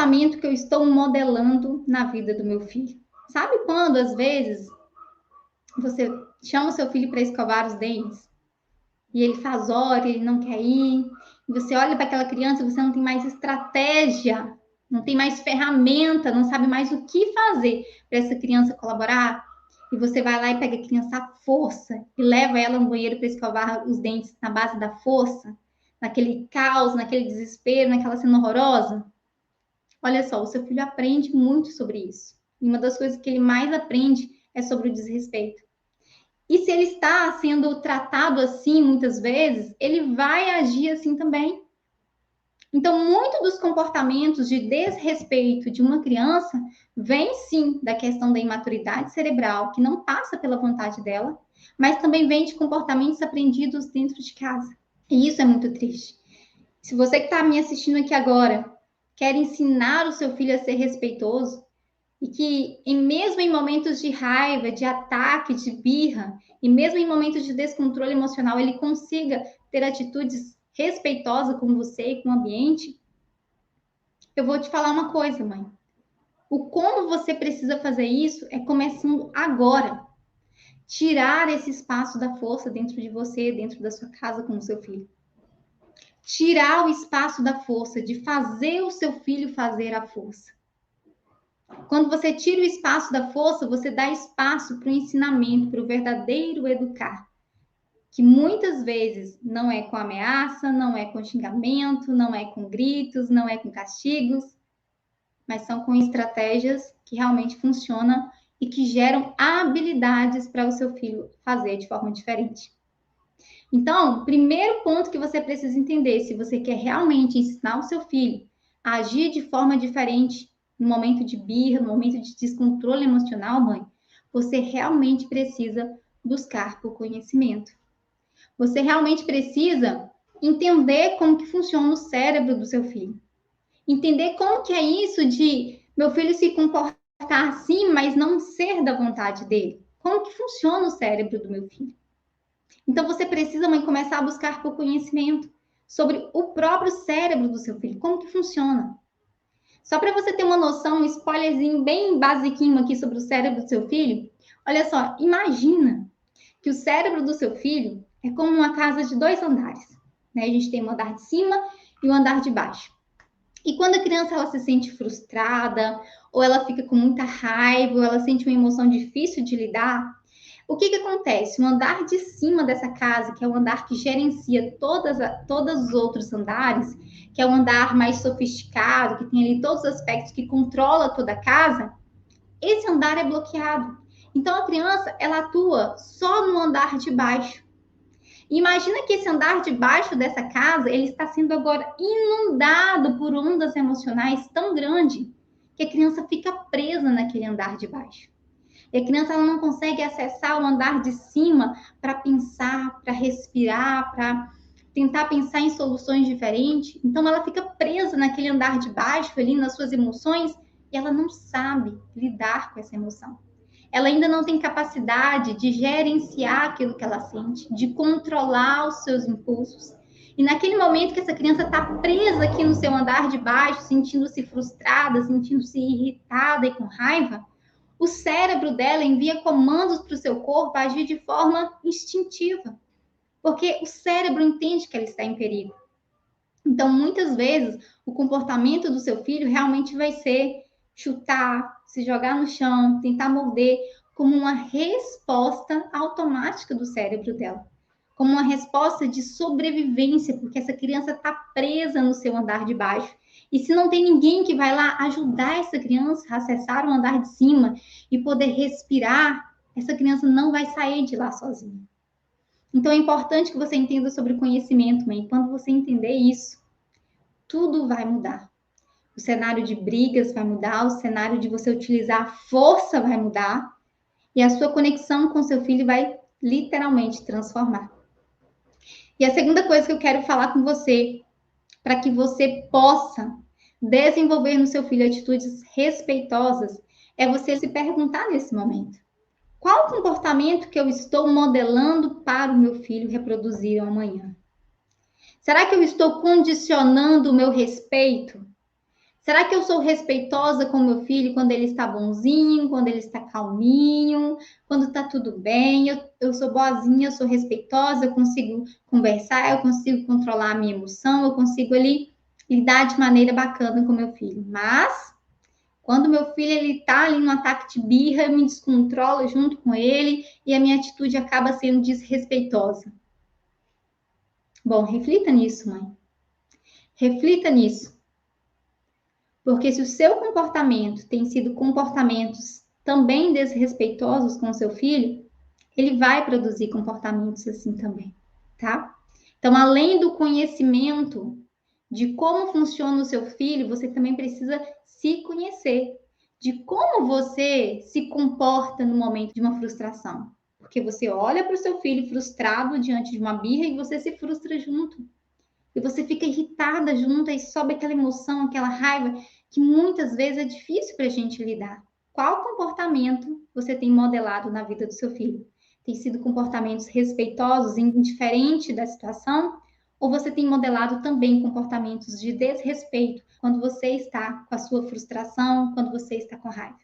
comportamento que eu estou modelando na vida do meu filho? Sabe quando, às vezes, você chama o seu filho para escovar os dentes e ele faz hora, ele não quer ir, e você olha para aquela criança e você não tem mais estratégia, não tem mais ferramenta, não sabe mais o que fazer para essa criança colaborar, e você vai lá e pega a criança à força e leva ela no banheiro para escovar os dentes na base da força, naquele caos, naquele desespero, naquela cena horrorosa. Olha só, o seu filho aprende muito sobre isso. E uma das coisas que ele mais aprende é sobre o desrespeito. E se ele está sendo tratado assim muitas vezes, ele vai agir assim também. Então, muito dos comportamentos de desrespeito de uma criança vem sim da questão da imaturidade cerebral, que não passa pela vontade dela, mas também vem de comportamentos aprendidos dentro de casa. E isso é muito triste. Se você que está me assistindo aqui agora quer ensinar o seu filho a ser respeitoso, e que, mesmo em momentos de raiva, de ataque, de birra, e mesmo em momentos de descontrole emocional, ele consiga ter atitudes respeitosas com você e com o ambiente, eu vou te falar uma coisa, mãe. O como você precisa fazer isso é começando agora. Tirar esse espaço da força dentro de você, dentro da sua casa com o seu filho. Tirar o espaço da força, de fazer o seu filho fazer a força. Quando você tira o espaço da força, você dá espaço para o ensinamento, para o verdadeiro educar. Que muitas vezes não é com ameaça, não é com xingamento, não é com gritos, não é com castigos, mas são com estratégias que realmente funcionam e que geram habilidades para o seu filho fazer de forma diferente. Então, primeiro ponto que você precisa entender, se você quer realmente ensinar o seu filho a agir de forma diferente no momento de birra, no momento de descontrole emocional, mãe, você realmente precisa buscar por conhecimento. Você realmente precisa entender como que funciona o cérebro do seu filho. Entender como que é isso de meu filho se comportar assim, mas não ser da vontade dele. Como que funciona o cérebro do meu filho? Então, você precisa, mãe, começar a buscar por conhecimento sobre o próprio cérebro do seu filho, como que funciona. Só para você ter uma noção, um spoilerzinho bem basiquinho aqui sobre o cérebro do seu filho, olha só, imagina que o cérebro do seu filho é como uma casa de 2 andares. Né? A gente tem um andar de cima e um andar de baixo. E quando a criança ela se sente frustrada, ou ela fica com muita raiva, ou ela sente uma emoção difícil de lidar, o que acontece? O andar de cima dessa casa, que é o andar que gerencia todos os outros andares, que é um andar mais sofisticado, que tem ali todos os aspectos que controla toda a casa, esse andar é bloqueado. Então a criança ela atua só no andar de baixo. Imagina que esse andar de baixo dessa casa ele está sendo agora inundado por ondas emocionais tão grande que a criança fica presa naquele andar de baixo. E a criança ela não consegue acessar o andar de cima para pensar, para respirar, para tentar pensar em soluções diferentes. Então ela fica presa naquele andar de baixo, ali nas suas emoções, e ela não sabe lidar com essa emoção. Ela ainda não tem capacidade de gerenciar aquilo que ela sente, de controlar os seus impulsos. E naquele momento que essa criança está presa aqui no seu andar de baixo, sentindo-se frustrada, sentindo-se irritada e com raiva, o cérebro dela envia comandos para o seu corpo agir de forma instintiva, porque o cérebro entende que ela está em perigo. Então, muitas vezes, o comportamento do seu filho realmente vai ser chutar, se jogar no chão, tentar morder, como uma resposta automática do cérebro dela, como uma resposta de sobrevivência, porque essa criança está presa no seu andar de baixo. E se não tem ninguém que vai lá ajudar essa criança a acessar o andar de cima e poder respirar, essa criança não vai sair de lá sozinha. Então é importante que você entenda sobre o conhecimento, mãe. Quando você entender isso, tudo vai mudar. O cenário de brigas vai mudar, o cenário de você utilizar a força vai mudar e a sua conexão com seu filho vai literalmente transformar. E a segunda coisa que eu quero falar com você, para que você possa desenvolver no seu filho atitudes respeitosas, é você se perguntar nesse momento: qual o comportamento que eu estou modelando para o meu filho reproduzir amanhã? Será que eu estou condicionando o meu respeito? Será que eu sou respeitosa com meu filho quando ele está bonzinho, quando ele está calminho, quando está tudo bem? Eu sou boazinha, eu sou respeitosa, eu consigo conversar, eu consigo controlar a minha emoção, eu consigo ali lidar de maneira bacana com meu filho. Mas quando meu filho ele tá ali no ataque de birra, eu me descontrolo junto com ele e a minha atitude acaba sendo desrespeitosa. Bom, reflita nisso, mãe. Reflita nisso. Porque se o seu comportamento tem sido comportamentos também desrespeitosos com o seu filho, ele vai produzir comportamentos assim também, tá? Então, além do conhecimento de como funciona o seu filho, você também precisa se conhecer, de como você se comporta no momento de uma frustração. Porque você olha para o seu filho frustrado diante de uma birra e você se frustra junto. E você fica irritada junto, e sobe aquela emoção, aquela raiva, que muitas vezes é difícil para a gente lidar. Qual comportamento você tem modelado na vida do seu filho? Tem sido comportamentos respeitosos, indiferente da situação? Ou você tem modelado também comportamentos de desrespeito quando você está com a sua frustração, quando você está com raiva?